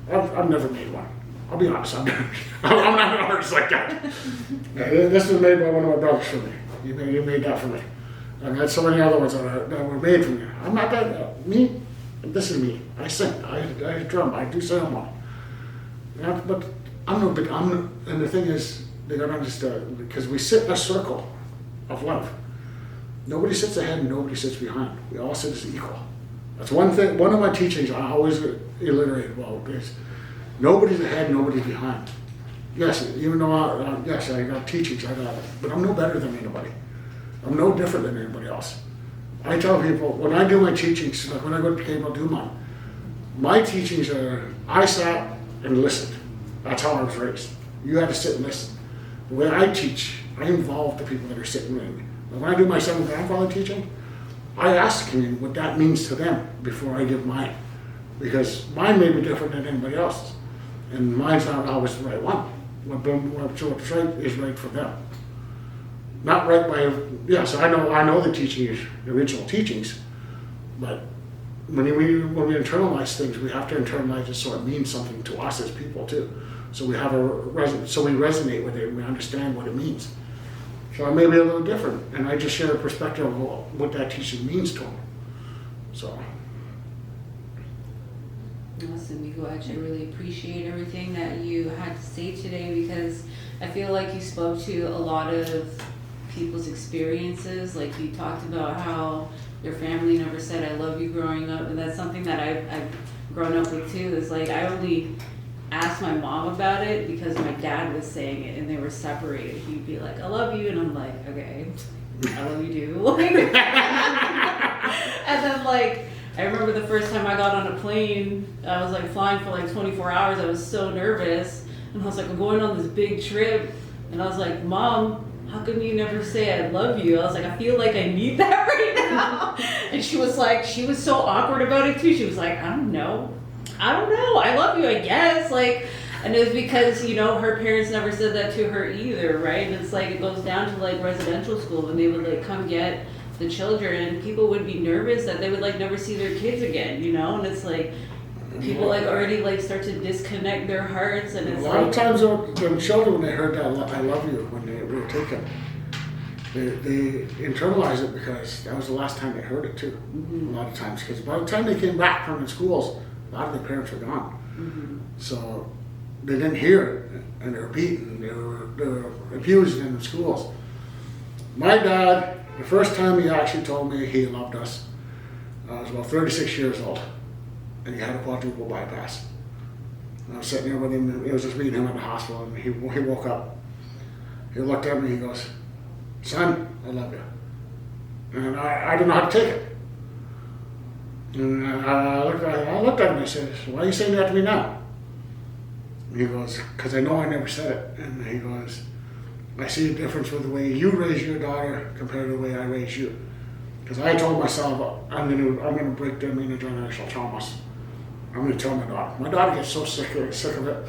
I've never made one. I'll be honest, I'm not an artist like that. This was made by one of my brothers for me. He made that for me. And I had so many other ones that were made for me. I'm not that, me, this is me. I sing, I drum, I do ceremony. But and the thing is, they gotta understand, because we sit in a circle of love. Nobody sits ahead and nobody sits behind. We all sit as equal. That's one thing, one of my teachings I always iterate about is, nobody's ahead, nobody's behind. Yes, even though I got teachings, but I'm no better than anybody. I'm no different than anybody else. I tell people, when I do my teachings, like when I go to Cable do mine, my teachings are, I sat and listened. That's how I was raised. You had to sit and listen. The way I teach, I involve the people that are sitting with me. When I do my seventh grandfather teaching, I ask the community what that means to them before I give mine. Because mine may be different than anybody else's. And mine's not always the right one. What's right is right for them. Not right by, yes, I know the teachings, the original teachings, but when we internalize things, we have to internalize it so it means something to us as people too. So we resonate with it and we understand what it means. So I may be a little different, and I just share a perspective of what that teaching means to them. So. Listen, Migo, I actually really appreciate everything that you had to say today, because I feel like you spoke to a lot of people's experiences. Like, you talked about how your family never said I love you growing up, and that's something that I've grown up with too. Is like, I only asked my mom about it because my dad was saying it and they were separated. He'd be like, I love you, and I'm like, okay, I love you too. And then, like, I remember the first time I got on a plane, I was like flying for like 24 hours. I was so nervous, and I was like, I'm going on this big trip, and I was like, Mom, how come you never say I love you? I was like, I feel like I need that right now. And she was so awkward about it too. She was like, I don't know, I love you, I guess. Like, and it was because, you know, her parents never said that to her either, right? And it's like, it goes down to like residential school, when they would like come get the children, and people would be nervous that they would like never see their kids again, you know? And it's like, people like already like start to disconnect their hearts, and it's a lot of times when children, when they heard that I love you when they were taken, they internalize it because that was the last time they heard it too. Mm-hmm. A lot of times, because by the time they came back from the schools, a lot of their parents were gone. Mm-hmm. So they didn't hear it, and they were beaten, they were abused in the schools. My dad, the first time he actually told me he loved us, I was about 36 years old, and he had a quadruple bypass. And I was sitting there with him, it was just me and him in the hospital, and he woke up. He looked at me, he goes, "Son, I love you." And I didn't know how to take it. And I looked at him and I said, "So why are you saying that to me now?" And he goes, "Because I know I never said it." And he goes, "I see a difference with the way you raise your daughter compared to the way I raise you. Because I told myself, I'm gonna break down intergenerational traumas. I'm gonna tell my daughter. My daughter gets so sick of it.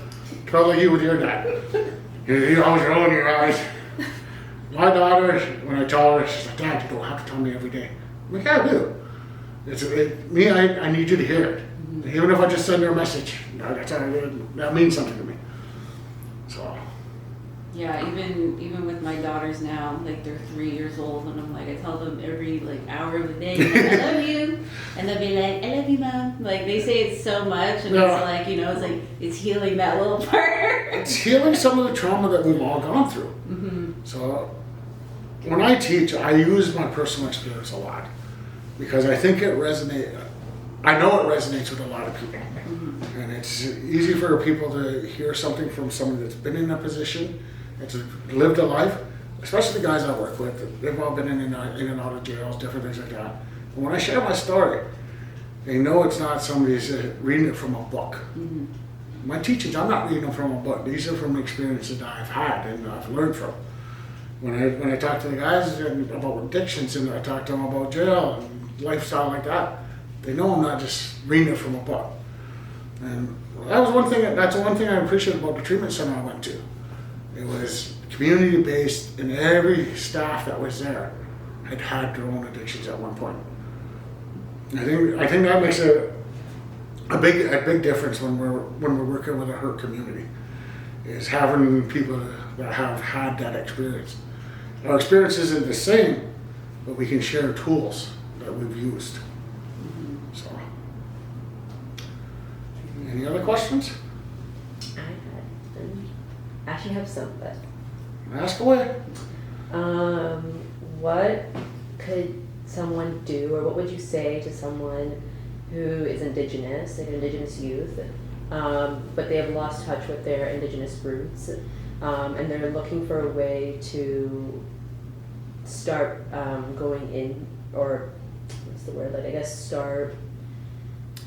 Kind of like you with your dad. You always rolling your eyes. My daughter, when I tell her, she's like, "Dad, you don't have to tell me every day." I'm like, "Yeah, I do. I need you to hear it. Even if I just send her a message, that means something to me." So. Yeah, even with my daughters now, like they're 3 years old, and I'm like, I tell them every like hour of the day, like, "I love you," and they'll be like, "I love you, Mom." Like they say it so much, and Yeah. it's like, you know, it's like it's healing that little part. It's healing some of the trauma that we've all gone through. Mm-hmm. So when I teach, I use my personal experience a lot because I think it resonates. I know it resonates with a lot of people, and it's easy for people to hear something from somebody that's been in a position, that's lived a life, especially the guys I work with. They've all been in and out of jails, different things like that. And when I share my story, they know it's not somebody's reading it from a book. Mm-hmm. My teachings, I'm not reading them from a book. These are from experiences that I've had and I've learned from. When I talk to the guys about addictions and I talk to them about jail and lifestyle like that, they know I'm not just reading it from a book. And that's one thing I appreciate about the treatment center I went to. It was community based, and every staff that was there had their own addictions at one point. I think that makes a big difference when we're working with a hurt community, is having people that have had that experience. Our experience isn't the same, but we can share tools that we've used. So, any other questions? I actually have some, but Ask away. what could someone do, or what would you say to someone who is Indigenous, like an Indigenous youth, but they have lost touch with their Indigenous roots, and they're looking for a way to start going in, or what's the word? Like, I guess start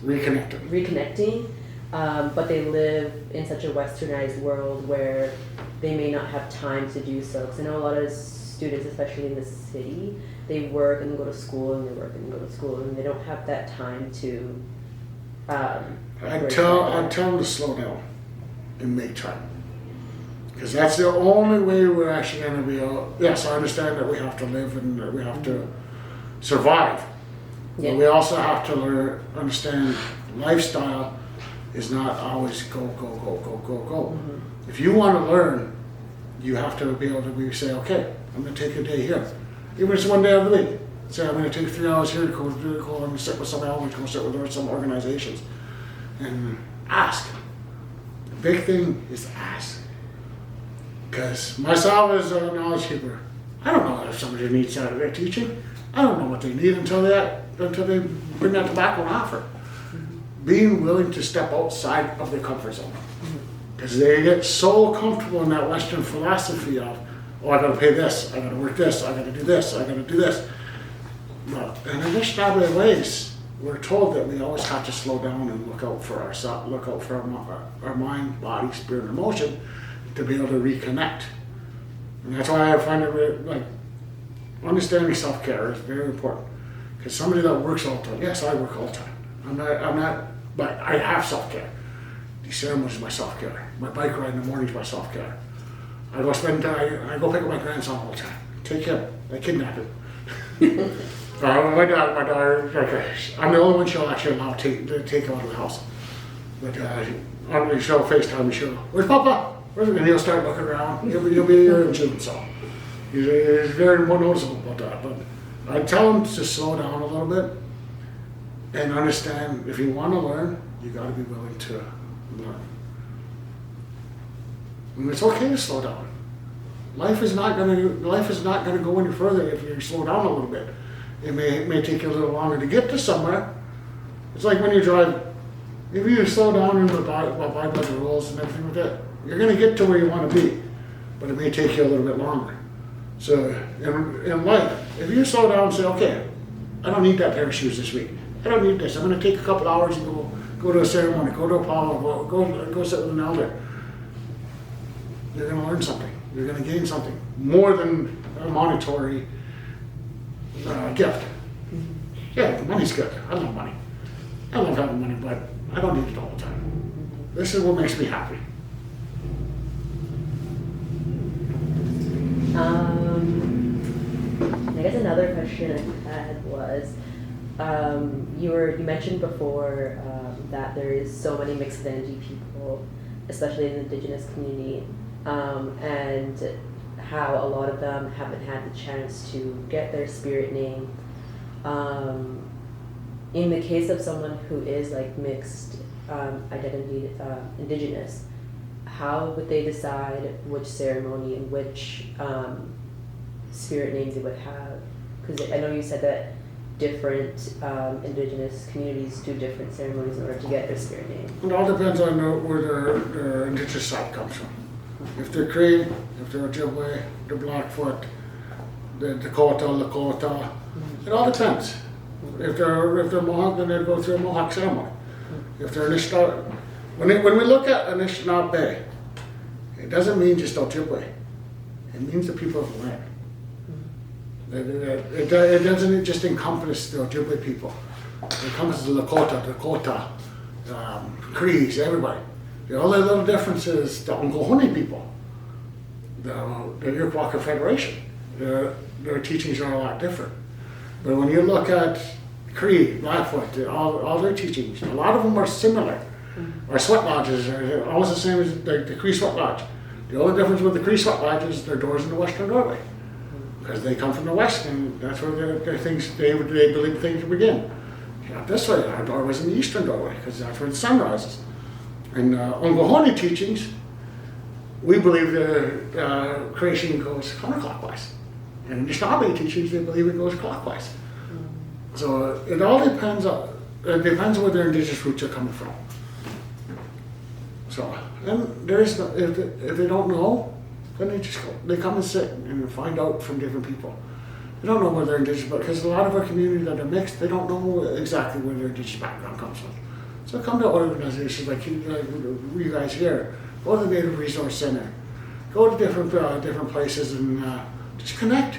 reconnecting, but they live in such a westernized world where they may not have time to do so. Because I know a lot of students, especially in the city, they work and go to school and they work and go to school, and they don't have that time to. I'd tell them to slow down and make time, because that's the only way we're actually going to be able. Yes, I understand that we have to live and that we have to survive, but we also have to understand lifestyle is not always go. Mm-hmm. If you want to learn, you have to be able to say, okay, I'm going to take a day here, even if it's one day of the week. Say I'm going to take 3 hours here to go and sit with some elders, go sit with some organizations, and ask. The big thing is to ask. Because myself as a knowledge keeper, I don't know if somebody needs that their teaching. I don't know what they need until they bring that tobacco and offer. Being willing to step outside of their comfort zone. Because they get so comfortable in that Western philosophy of, oh, I gotta pay this, I gotta work this, I gotta do this, I gotta do this. But in Anishinaabe ways, we're told that we always have to slow down and look out for ourselves, look out for our mind, body, spirit, and emotion to be able to reconnect. And that's why I find it like understanding self-care is very important. Because somebody that works all the time, yes, I work all the time. I'm not, but I have self-care. These ceremonies is my self-care. My bike ride in the morning is my self-care. I go pick up my grandson all the time. Take him. I kidnap him. My daughter, I'm the only one she'll actually allow to take out of the house. But she'll FaceTime me, she'll go, "Where's Papa?" And he'll start looking around. He'll be here in June, so he's very more noticeable about that. But I tell him to slow down a little bit and understand if you want to learn, you got to be willing to learn. And it's okay to slow down. Life is not gonna go any further if you slow down a little bit. It may take you a little longer to get to somewhere. It's like when you drive, if you slow down and abide by the rules and everything with it, you're gonna get to where you wanna be, but it may take you a little bit longer. So in life, if you slow down and say, okay, I don't need that pair of shoes this week. I don't need this. I'm gonna take a couple hours and go to a ceremony, go to a powwow, go sit with an elder. You're gonna learn something. You're gonna gain something more than a monetary gift. Yeah, the money's good. I love money. I love having money, but I don't need it all the time. This is what makes me happy. I guess another question I had was, you mentioned before that there is so many mixed identity people, especially in the Indigenous community, and how a lot of them haven't had the chance to get their spirit name. In the case of someone who is like mixed identity, Indigenous, how would they decide which ceremony and which spirit names they would have? Because I know you said that different Indigenous communities do different ceremonies in order to get their spirit name. It all depends on where their Indigenous side comes from. If they're Cree, if they're Ojibway, the Blackfoot, the Dakota, Lakota, it all depends. If they're Mohawk, then they'd go through a Mohawk ceremony. If they're Anishinaabe, when we look at Anishinaabe, it doesn't mean just Ojibway. It means the people of the land. It doesn't just encompass the Ojibway people. It encompasses the Lakota, Dakota, Crees, everybody. The only little difference is the Ongahone people, the Iroquois Confederation. Their teachings are a lot different. But when you look at Cree, Blackfoot, all their teachings, a lot of them are similar. Our sweat lodges are almost the same as the Cree sweat lodge. The only difference with the Cree sweat lodge is their doors in the western doorway. Because they come from the west, and that's where their things, they believe things begin. Not this way, our doorway's in the eastern doorway, because that's where the sun rises. In Ongahone teachings, we believe the creation goes counterclockwise. And in Anishinaabe teachings, they believe it goes clockwise. So it all depends on where their Indigenous roots are coming from. So, and there is no, if they don't know, then they come and sit and find out from different people. They don't know where they're Indigenous, because a lot of our community that are mixed, they don't know exactly where their Indigenous background comes from. So come to organizations like you guys here, go to the Native Resource Center, go to different places and just connect.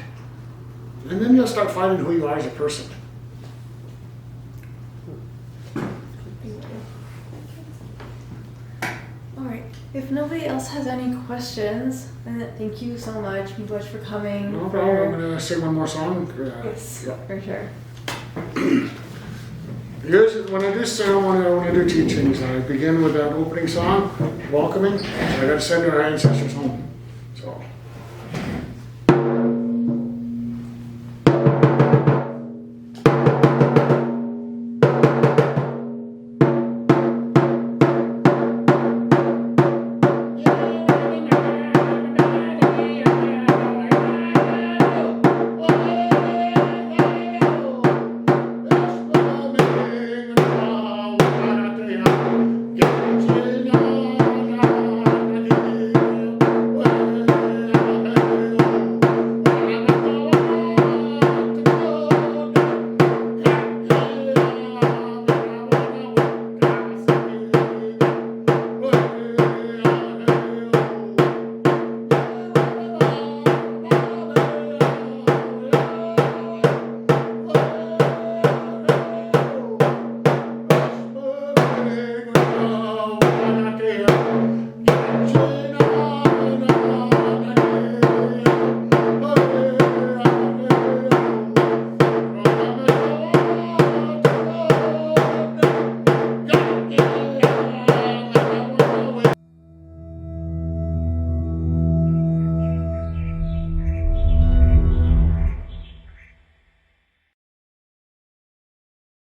And then you'll start finding who you are as a person. Alright, if nobody else has any questions, then thank you so much, Miigwech, for coming. No problem, I'm gonna sing one more song. Yes, Yeah. for sure. Usually, when I do ceremony or when I do teachings, I begin with that opening song, welcoming. So I gotta send our ancestors home. So.